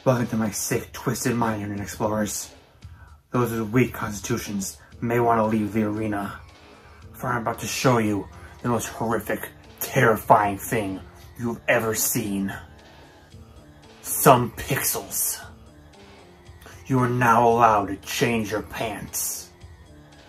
Welcome to my sick, twisted mind, internet explorers. Those with weak constitutions may want to leave the arena, for I'm about to show you the most horrific, terrifying thing you've ever seen. Some pixels. You are now allowed to change your pants.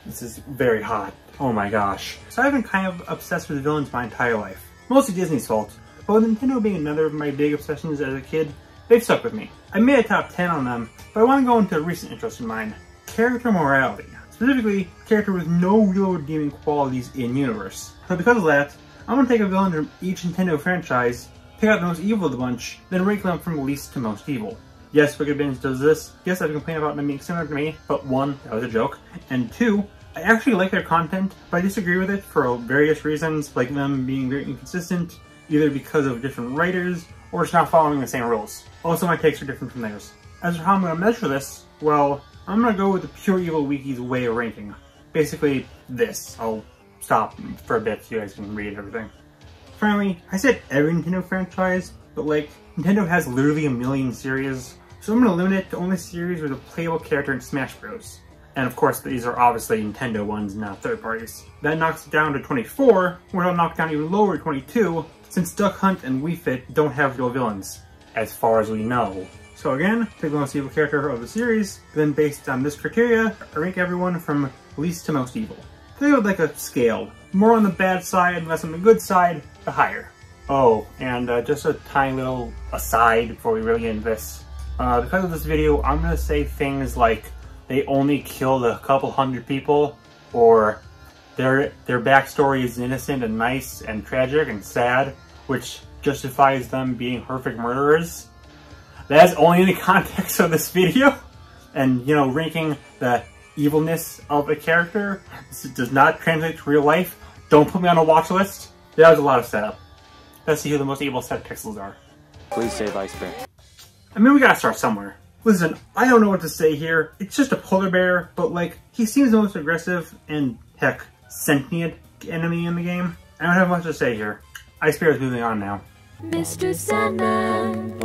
This is very hot. Oh my gosh. So I've been kind of obsessed with villains my entire life. Mostly Disney's fault, but with Nintendo being another of my big obsessions as a kid, they've stuck with me. I made a top 10 on them, but I want to go into a recent interest of mine. Character morality. Specifically, character with no real redeeming qualities in-universe. So because of that, I'm going to take a villain from each Nintendo franchise, pick out the most evil of the bunch, then rank them from least to most evil. Yes, Wicked Binge does this. Yes, I've complained about them being similar to me, but one, that was a joke. And two, I actually like their content, but I disagree with it for various reasons, like them being very inconsistent, either because of different writers, or just not following the same rules. Also, my takes are different from theirs. As for how I'm going to measure this, well, I'm going to go with the Pure Evil Wiki's way of ranking. Basically, this. I'll stop for a bit so you guys can read everything. Finally, I said every Nintendo franchise, but like, Nintendo has literally a million series, so I'm going to limit it to only series with a playable character in Smash Bros. And of course, these are obviously Nintendo ones, not third parties. That knocks it down to 24, where I'll knock down even lower to 22, since Duck Hunt and Wii Fit don't have real villains, as far as we know. So again, pick the most evil character of the series, then based on this criteria, I rank everyone from least to most evil. Think of it like a scale. More on the bad side, less on the good side, the higher. Oh, and just a tiny little aside before we really get into this. Because of this video, I'm going to say things like they only killed a couple hundred people, or their backstory is innocent and nice and tragic and sad, which justifies them being horrific murderers. That's only in the context of this video. And, you know, ranking the evilness of a character does not translate to real life. Don't put me on a watch list. That was a lot of setup. Let's see who the most evil set pixels are. Please save Ice Bear. I mean, we gotta start somewhere. Listen, I don't know what to say here. It's just a polar bear, but like, he seems the most aggressive and, heck, sentient enemy in the game. I don't have much to say here. Ice Bear is moving on now. Mr. Sandman,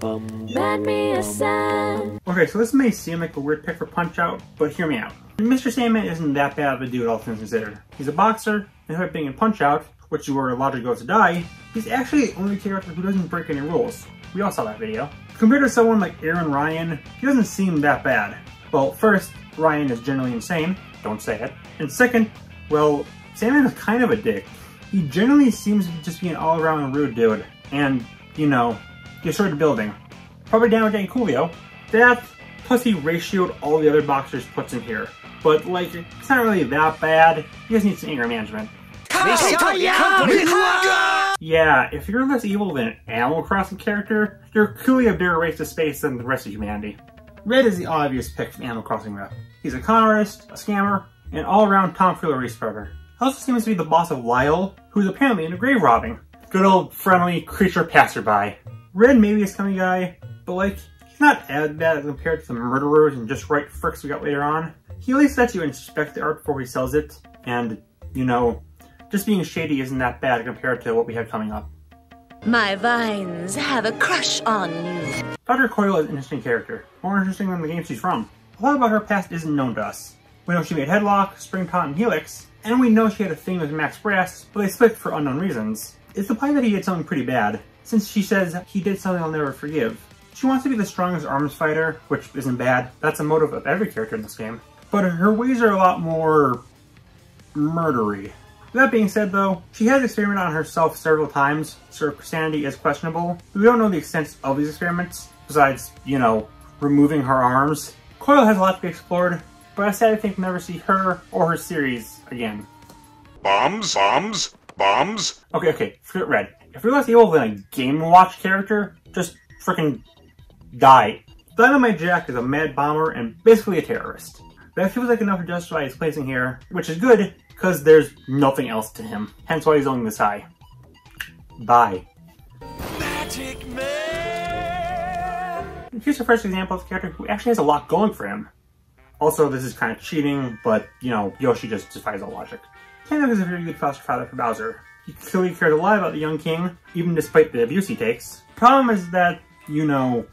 lend me a sand. Okay, so this may seem like a weird pick for Punch-Out, but hear me out. Mr. Sandman isn't that bad of a dude, all things considered. He's a boxer, and instead of being in Punch-Out, which is where logic goes to die, he's actually the only character who doesn't break any rules. We all saw that video. Compared to someone like Aaron Ryan, he doesn't seem that bad. Well, first, Ryan is generally insane, don't say it. And second, well, Sandman is kind of a dick. He generally seems to just be an all-around rude dude. And, you know, destroyed the building. Probably damaging Coolio. That, plus he ratioed all the other boxers puts in here. But, like, it's not really that bad. He just needs some anger management. Yeah, if you're less evil than an Animal Crossing character, you're clearly a bigger waste of space than the rest of humanity. Red is the obvious pick from Animal Crossing rep. He's a con artist, a scammer, and all-around tomfoolery spreader. He also seems to be the boss of Lyle, who's apparently into grave robbing. Good old friendly creature passerby. Red may be a scummy guy, but like, he's not as bad compared to the murderers and just right fricks we got later on. He at least lets you inspect the art before he sells it, and, you know, just being shady isn't that bad compared to what we have coming up. My vines have a crush on you. Dr. Coyle is an interesting character, more interesting than the game she's from. A lot about her past isn't known to us. We know she made Headlock, Spring Taunt, and Helix, and we know she had a thing with Max Brass, but they split for unknown reasons. It's implied that he did something pretty bad, since she says he did something I'll never forgive. She wants to be the strongest arms fighter, which isn't bad. That's a motive of every character in this game. But her ways are a lot more murdery. That being said though, she has experimented on herself several times, so her sanity is questionable. We don't know the extent of these experiments, besides, you know, removing her arms. Coyle has a lot to be explored, but I sadly think we'll never see her or her series again. Bombs? Bombs? Bombs? Okay, forget Red. If you're less evil than a Game & Watch character, just frickin' die. Dynamite Jack is a mad bomber and basically a terrorist. That feels like enough to justify his placing here, which is good, because there's nothing else to him. Hence why he's only this high. Bye. Magic Man! Here's the first example of a character who actually has a lot going for him. Also, this is kind of cheating, but, you know, Yoshi just defies all logic. Tanok is a very good foster father for Bowser. He clearly cared a lot about the young king, even despite the abuse he takes. Problem is that, you know,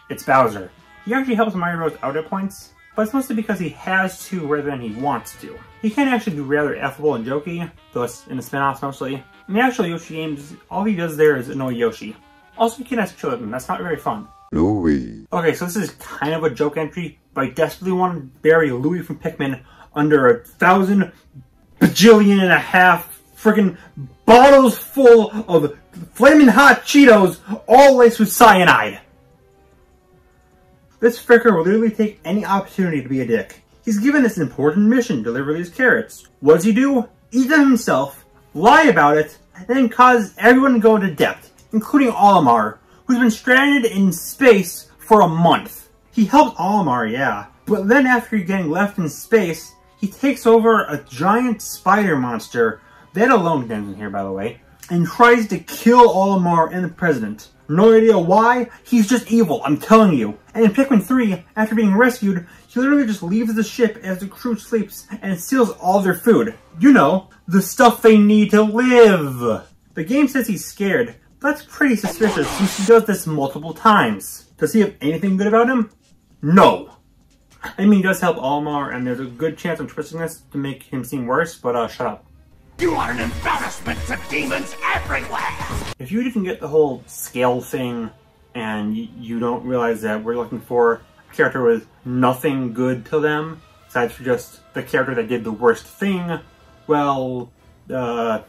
It's Bowser. He actually helps Mario Bros. Out at points, but it's mostly because he has to rather than he wants to. He can actually be rather affable and jokey, though it's in the spin-offs mostly. In the actual Yoshi games, all he does there is annoy Yoshi. Also, you can ask children, that's not very fun. Louie. Okay, so this is kind of a joke entry, but I desperately want to bury Louie from Pikmin under 1,000 bajillion and a half freaking bottles full of flaming hot Cheetos, all laced with cyanide. This fricker will literally take any opportunity to be a dick. He's given this important mission to deliver these carrots. What does he do? Eat them himself, lie about it, and then cause everyone to go into debt, including Olimar, who's been stranded in space for a month. He helped Olimar, yeah, but then after getting left in space, he takes over a giant spider monster, that alone comes in here by the way, and tries to kill Olimar and the president. No idea why, he's just evil, I'm telling you. And in Pikmin 3, after being rescued, he literally just leaves the ship as the crew sleeps and steals all their food. You know, the stuff they need to live. The game says he's scared. That's pretty suspicious since he does this multiple times. Does he have anything good about him? No. I mean, he does help Olimar, and there's a good chance of twisting this to make him seem worse, but shut up. You are an embarrassment to demons everywhere! If you didn't get the whole scale thing, and you don't realize that we're looking for a character with nothing good to them, aside from just the character that did the worst thing, well, here's a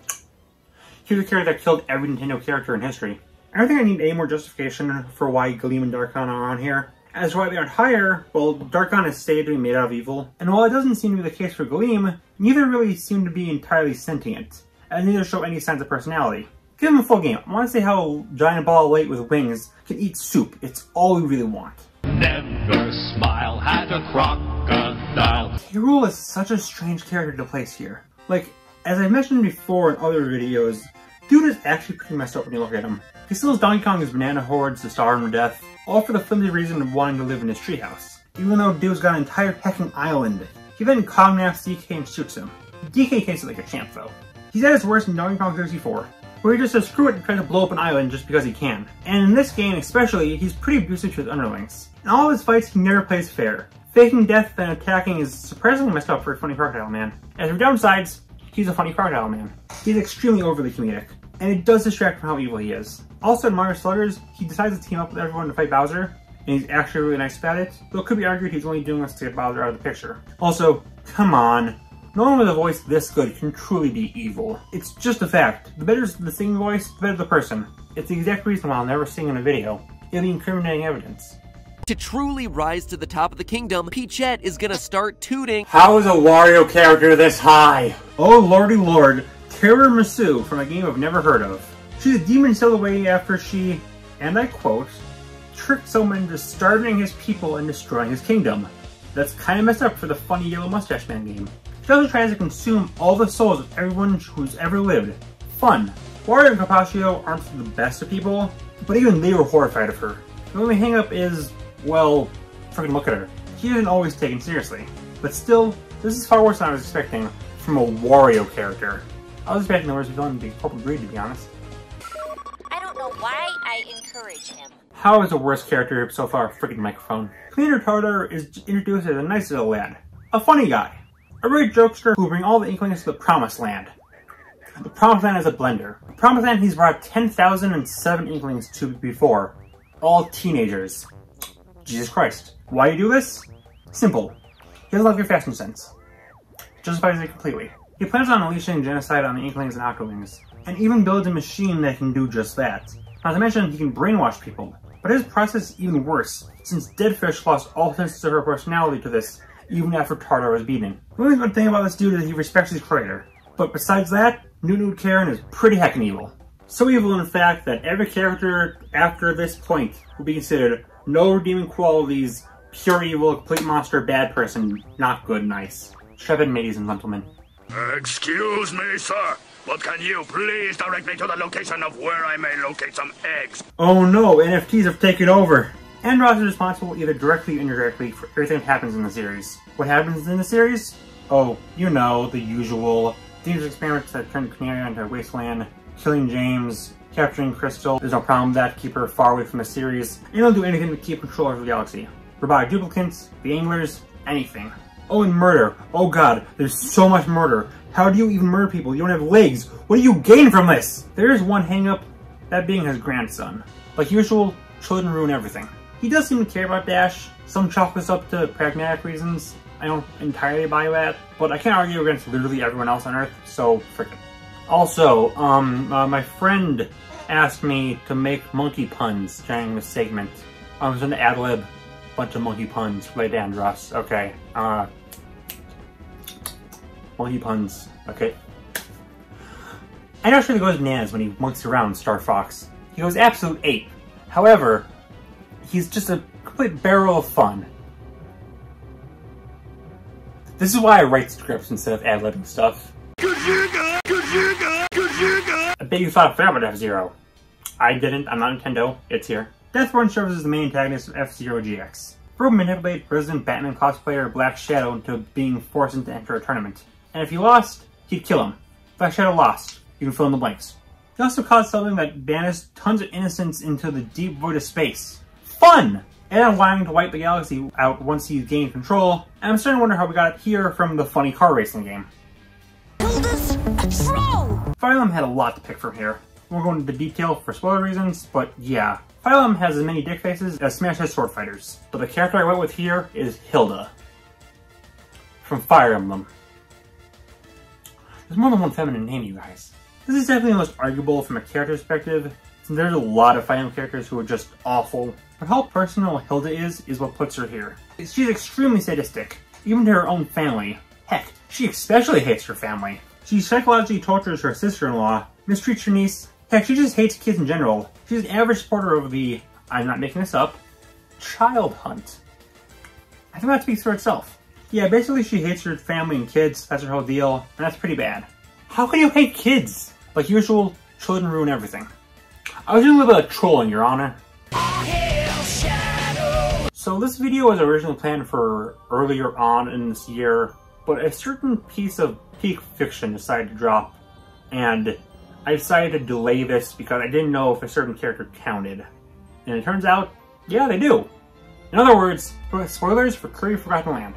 character that killed every Nintendo character in history. I don't think I need any more justification for why Gleam and Darkon are on here. As to why they aren't higher, well, Darkon is stated to be made out of evil, and while it doesn't seem to be the case for Gleam, neither really seem to be entirely sentient, and neither show any signs of personality. Give them a full game. I want to see how Giant Ball of Light with wings can eat soup. It's all we really want. Never smile at a crocodile. Rool is such a strange character to place here. Like, as I mentioned before in other videos, dude is actually pretty messed up when you look at him. He steals Donkey Kong's banana hordes to starve him to death, all for the flimsy reason of wanting to live in his treehouse. Even though dude's got an entire hecking island, he then cognaps DK and shoots him. DK takes it like a champ though. He's at his worst in Donkey Kong 64, where he just says screw it and tries to blow up an island just because he can. And in this game especially, he's pretty abusive to his underlings. In all of his fights, he never plays fair. Faking death and attacking is surprisingly messed up for a funny crocodile man. As for downsides, he's a funny crocodile man. He's extremely overly comedic, and it does distract from how evil he is. Also in Mario Sluggers, he decides to team up with everyone to fight Bowser, and he's actually really nice about it, though it could be argued he's only doing this to get Bowser out of the picture. Also, come on, no one with a voice this good can truly be evil. It's just a fact. The better the singing voice, the better the person. It's the exact reason why I'll never sing in a video. It'll be incriminating evidence. To truly rise to the top of the kingdom, Peachette is gonna start tooting. How is a Wario character this high? Oh lordy lord, Tiramisu from a game I've never heard of. She's a demon still away after she, and I quote, tricked someone into starving his people and destroying his kingdom. That's kind of messed up for the funny Yellow Mustache Man game. She also tries to consume all the souls of everyone who's ever lived. Fun. Wario and Carpaccio aren't the best of people, but even they were horrified of her. The only hang-up is, well, freaking look at her. She isn't always taken seriously. But still, this is far worse than I was expecting from a Wario character. I was expecting the worst villain to be Purple Greed, to be honest. I don't know why I encourage him. How is the worst character so far? Freaking microphone. Cleaner Tartar is introduced as a nice little lad. A funny guy. A great jokester who will bring all the Inklings to the Promised Land. The Promised Land is a blender. The Promised Land he's brought 10,007 Inklings to before. All teenagers. Jesus Christ. Why do you do this? Simple. He doesn't love your fashion sense. Justifies it completely. He plans on unleashing genocide on the Inklings and Octolings, and even builds a machine that can do just that. Not to mention, he can brainwash people. But his process is even worse, since Deadfish lost all sense of her personality to this, even after Tartar was beaten. The only good thing about this dude is he respects his creator. But besides that, Nude Karen is pretty heckin' evil. So evil, in fact, that every character after this point will be considered no redeeming qualities, pure evil, complete monster, bad person, not good, nice. Shove it, ladies and gentlemen. Excuse me, sir, but can you please direct me to the location of where I may locate some eggs? Oh no, NFTs have taken over! Andross is responsible either directly or indirectly for everything that happens in the series. What happens in the series? Oh, you know, the usual. Dangerous experiments that turn Canary into a wasteland, killing James, capturing Crystal. There's no problem with that. Keep her far away from the series. And they'll do anything to keep control of the galaxy. Robotic duplicates, the anglers, anything. Oh, and murder. Oh god, there's so much murder. How do you even murder people? You don't have legs. What do you gain from this? There is one hang-up, that being his grandson. Like usual, children ruin everything. He does seem to care about Dash. Some chalk this up to pragmatic reasons. I don't entirely buy that, but I can't argue against literally everyone else on Earth, so frick it. Also, my friend asked me to make monkey puns during this segment. I was going to ad-lib a bunch of monkey puns related to Andross. Okay, monkey puns, okay. Andross really goes bananas when he monkeys around Star Fox. He goes absolute ape. However, he's just a complete barrel of fun. This is why I write scripts instead of ad-libbing stuff. I bet you thought forever about F-Zero. I didn't, I'm not Nintendo, it's here. Deathborn serves as the main antagonist of F-Zero GX. Rool manipulated Resident Batman cosplayer Black Shadow into being forced into enter a tournament. And if he lost, he'd kill him. Black Shadow lost. You can fill in the blanks. He also caused something that banished tons of innocence into the deep void of space. Fun! And allowing to wipe the galaxy out once he's gained control, and I'm starting to wonder how we got it here from the funny car racing game. Hilda's a troll! Fire Emblem had a lot to pick from here. We won't go into detail for spoiler reasons, but yeah. Fire Emblem has as many dick faces as Smash has sword fighters, but the character I went with here is Hilda. From Fire Emblem. There's more than one feminine name, you guys. This is definitely the most arguable from a character perspective, since there's a lot of Fire Emblem characters who are just awful. But how personal Hilda is what puts her here. She's extremely sadistic, even to her own family. Heck, she especially hates her family. She psychologically tortures her sister-in-law, mistreats her niece. Heck, she just hates kids in general. She's an average supporter of the, I'm not making this up, child hunt. I think that speaks for itself. Yeah, basically she hates her family and kids, that's her whole deal, and that's pretty bad. How can you hate kids? Like usual, children ruin everything. I was doing a little bit of trolling, Your Honor. So this video was originally planned for earlier on in this year, but a certain piece of peak fiction decided to drop, and I decided to delay this because I didn't know if a certain character counted. And it turns out, yeah, they do. In other words, spoilers for Kirby Forgotten Land.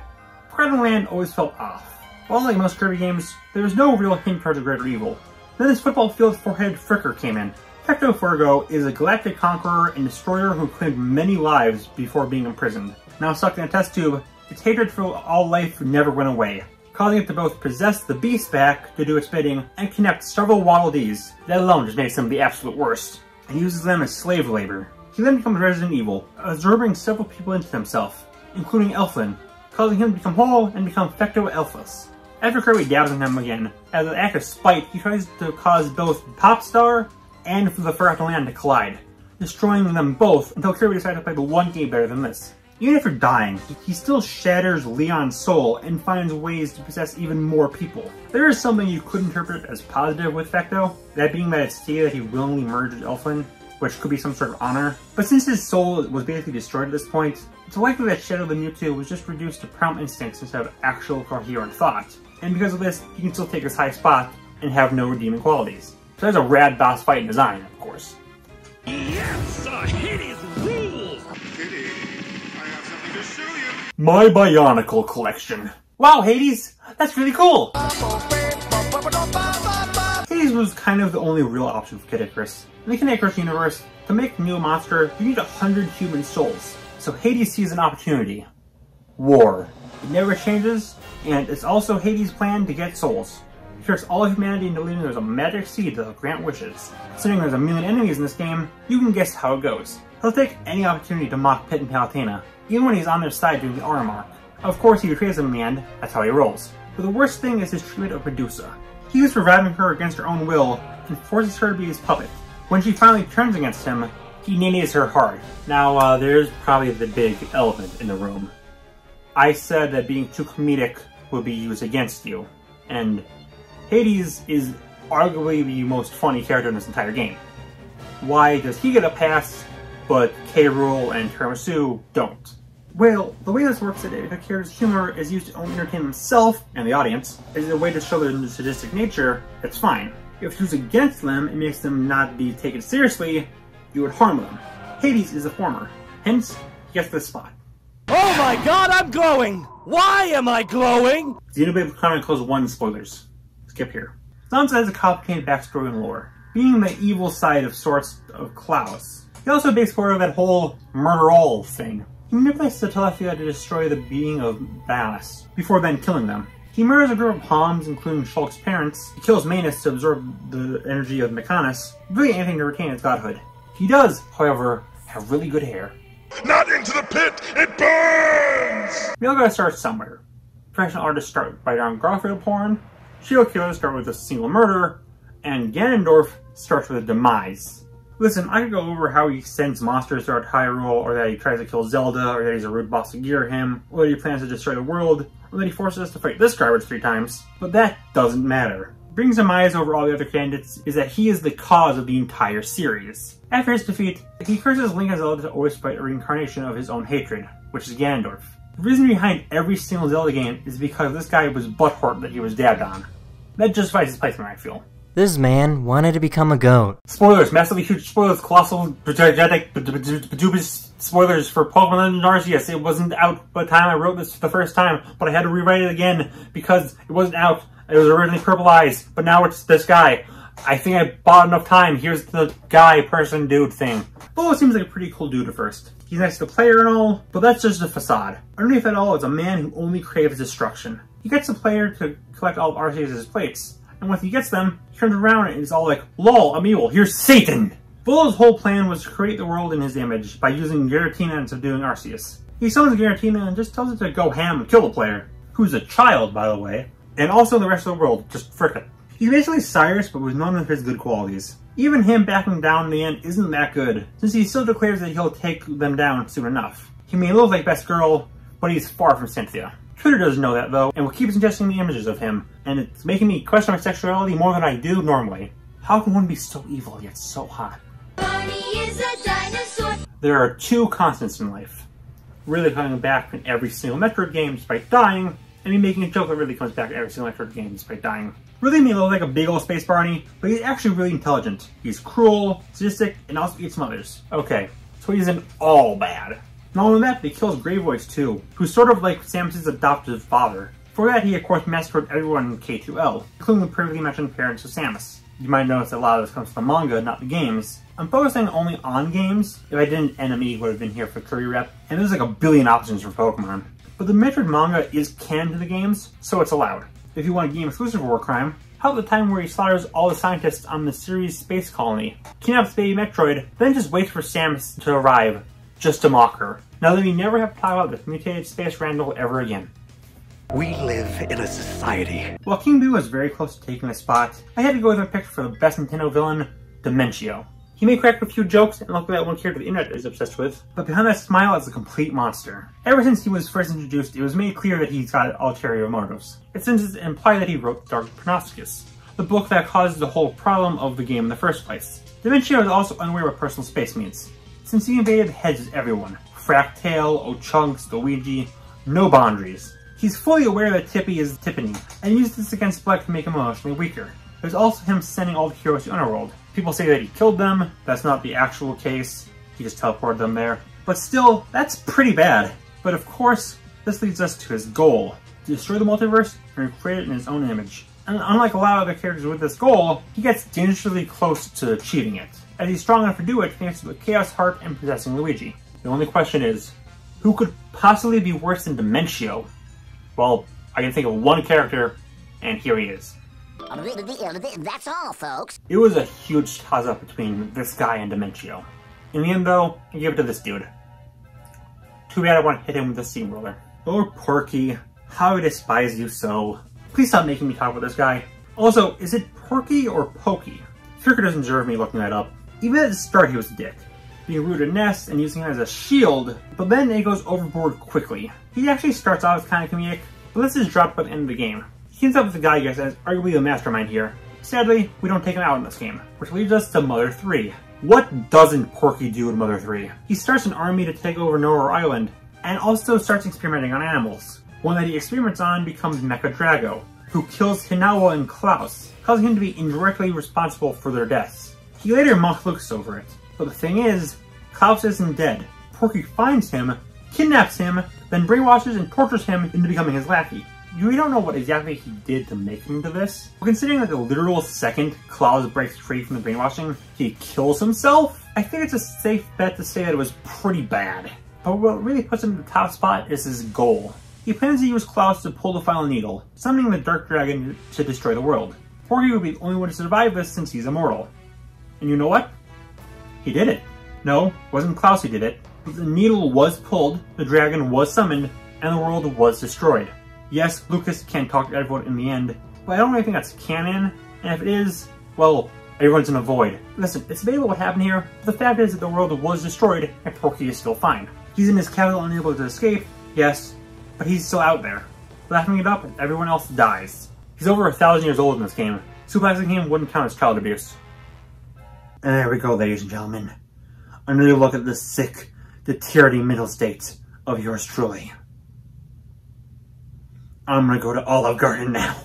Forgotten Land always felt off. Well, like most Kirby games, there was no real hint towards a greater evil. Then this football field four-headed fricker came in. Tecto Furgo is a galactic conqueror and destroyer who claimed many lives before being imprisoned. Now stuck in a test tube, its hatred for all life never went away, causing it to both possess the beast back to do its bidding and connect several Waddle Dees. That alone just makes him the absolute worst, and uses them as slave labor. He then becomes Resident Evil, absorbing several people into himself, including Elflin, causing him to become whole and become Fecto Elfus. After Kirby dabs on him again, as an act of spite, he tries to cause both Popstar and the Forgotten Land to collide, destroying them both until Kirby decides to play the one game better than this. Even after dying, he still shatters Leon's soul and finds ways to possess even more people. There is something you could interpret as positive with Fecto, that being that it's stated that he willingly merged with Elflin, which could be some sort of honor. But since his soul was basically destroyed at this point, it's likely that Shadow the Mewtwo was just reduced to prompt instincts instead of actual coherent thought. And because of this, he can still take his high spot and have no redeeming qualities. So that's a rad boss fight in design, of course. Yes, Hades rules! Kitty, I have something to show you. My Bionicle collection. Wow, Hades! That's really cool! Hades was kind of the only real option for Kid Icarus. In the Kid Icarus universe, to make a new monster, you need 100 human souls. So Hades sees an opportunity. War. It never changes, and it's also Hades' plan to get souls. He tricks all of humanity into believing there's a magic seed that'll grant wishes. Considering there's a million enemies in this game, you can guess how it goes. He'll take any opportunity to mock Pit and Palutena, even when he's on their side doing the armor mark. Of course, he betrays them in the end, that's how he rolls. But the worst thing is his treatment of Medusa. He is reviving her against her own will, and forces her to be his puppet. When she finally turns against him, he nannies her hard. Now, there's probably the big elephant in the room. I said that being too comedic would be used against you, and Hades is arguably the most funny character in this entire game. Why does he get a pass, but K. Rool and Tiramisu don't? Well, the way this works is that if a character's humor is used to only entertain himself and the audience, as a way to show their sadistic nature, it's fine. If you choose against them, it makes them not be taken seriously, you would harm them. Hades is the former, hence, he gets this spot. Oh my god, I'm glowing! Why am I glowing? Xenoblade Chronicles 1 spoilers. Skip here. Zanza has a complicated backstory and lore, being the evil side of sorts of Klaus. He also a big spoiler of that whole murder all thing. He manipulates the Telethia to destroy the being of Balas, before then killing them. He murders a group of Palms, including Shulk's parents. He kills Manus to absorb the energy of Mechanis, really anything to retain its godhood. He does, however, have really good hair. Not into the pit! It burns! We all gotta start somewhere. Professional artists start by drawing Garfield porn, serial killers start with a single murder, and Ganondorf starts with a demise. Listen, I could go over how he sends monsters throughout Hyrule, or that he tries to kill Zelda, or that he's a rude boss to gear him, or that he plans to destroy the world, or that he forces us to fight this garbage 3 times, but that doesn't matter. What brings demise over all the other candidates is that he is the cause of the entire series. After his defeat, he curses Link and Zelda to always fight a reincarnation of his own hatred, which is Ganondorf. The reason behind every single Zelda game is because this guy was butthurt that he was dabbed on. That justifies his placement, I feel. This man wanted to become a goat. Spoilers, massively huge spoilers, colossal, gigantic, spoilers for Pokemon Legends Arceus. It wasn't out by the time I wrote this the first time, but I had to rewrite it again because it wasn't out. It was originally Purple Eyes, but now it's this guy. I think I bought enough time. Here's the guy, person, dude thing. Volo seems like a pretty cool dude at first. He's nice to the player and all, but that's just a facade. Underneath it all is a man who only craves destruction. He gets the player to collect all of Arceus' plates, and once he gets them, he turns around and is all like, lol, I'm evil, here's Satan! Volo's whole plan was to create the world in his image by using Giratina and subduing Arceus. He summons Giratina and just tells it to go ham and kill the player, who's a child, by the way, and also the rest of the world, just frick it. He's basically Cyrus, but with none of his good qualities. Even him backing down in the end isn't that good, since he still declares that he'll take them down soon enough. He may look like best girl, but he's far from Cynthia. Twitter doesn't know that though, and will keep suggesting the images of him, and it's making me question my sexuality more than I do normally. How can one be so evil yet so hot? Barney is a dinosaur. There are 2 constants in life. Really coming back in every single Metroid game despite dying, and me making a joke that really comes back in every single Metroid game despite dying. Really may look like a big old space Barney, but he's actually really intelligent. He's cruel, sadistic, and also eats mothers. Okay, so he isn't all bad. Not only that, but he kills Grey Voice too, who's sort of like Samus's adoptive father. For that, he of course massacred everyone in K2L, including the previously mentioned parents of Samus. You might notice that a lot of this comes from the manga, not the games. I'm focusing only on games. If I didn't, NME would have been here for Curry Rep, and there's like a billion options for Pokemon. But the Metroid manga is canon to the games, so it's allowed. If you want a game-exclusive war crime, how about the time where he slaughters all the scientists on the Ceres space colony, kidnaps baby Metroid, then just waits for Samus to arrive, just to mock her. Now that we never have to talk about this mutated space Randall ever again. We live in a society. While King Boo was very close to taking the spot, I had to go with my pick for the best Nintendo villain, Dimentio. He may crack a few jokes and look like that one character the internet is obsessed with, but behind that smile is a complete monster. Ever since he was first introduced, it was made clear that he's got ulterior motives. It seems to imply that he wrote Dark Pronosticus, the book that caused the whole problem of the game in the first place. Dimentio is also unaware what personal space means, since he invaded heads of everyone. Fractale, Ochunks, Luigi, no boundaries. He's fully aware that Tippy is Tiffany, and uses this against Black to make him emotionally weaker. There's also him sending all the heroes to Underworld. People say that he killed them, that's not the actual case, he just teleported them there. But still, that's pretty bad. But of course, this leads us to his goal, to destroy the multiverse and recreate it in his own image. And unlike a lot of other characters with this goal, he gets dangerously close to achieving it, as he's strong enough to do it thanks to the Chaos Heart and possessing Luigi. The only question is, who could possibly be worse than Dimentio? Well, I can think of one character, and here he is. That's all, folks. It was a huge toss-up between this guy and Dimentio. In the end, though, I give it to this dude. Too bad I want to hit him with a steamroller. Oh, Porky, how I despise you so. Please stop making me talk about this guy. Also, is it Porky or Pokey? Kirker doesn't deserve me looking that up. Even at the start, he was a dick, being rude to Ness and using him as a shield, but then it goes overboard quickly. He actually starts out as kind of comedic, but this is dropped by the end of the game. He ends up with the guy you guys as arguably the mastermind here. Sadly, we don't take him out in this game, which leads us to Mother 3. What doesn't Porky do in Mother 3? He starts an army to take over Nowhere Island, and also starts experimenting on animals. One that he experiments on becomes Mecha Drago, who kills Hinawa and Klaus, causing him to be indirectly responsible for their deaths. He later mocks Lucas over it. But the thing is, Klaus isn't dead. Porky finds him, kidnaps him, then brainwashes and tortures him into becoming his lackey. We don't know what exactly he did to make him do this. But considering that the literal second Klaus breaks free from the brainwashing, he kills himself, I think it's a safe bet to say that it was pretty bad. But what really puts him at the top spot is his goal. He plans to use Klaus to pull the final needle, summoning the Dark Dragon to destroy the world. Porky would be the only one to survive this since he's immortal. And you know what? He did it. No, it wasn't Klaus who did it. The needle was pulled, the dragon was summoned, and the world was destroyed. Yes, Lucas can't talk to everyone in the end, but I don't really think that's canon, and if it is, well, everyone's in a void. Listen, it's debatable what happened here, but the fact is that the world was destroyed, and Porky is still fine. He's in his capital unable to escape, yes, but he's still out there, laughing it up and everyone else dies. He's over 1,000 years old in this game. Supervising him wouldn't count as child abuse. And there we go, ladies and gentlemen. Another look at the sick, deteriorating mental state of yours truly. I'm gonna go to Olive Garden now.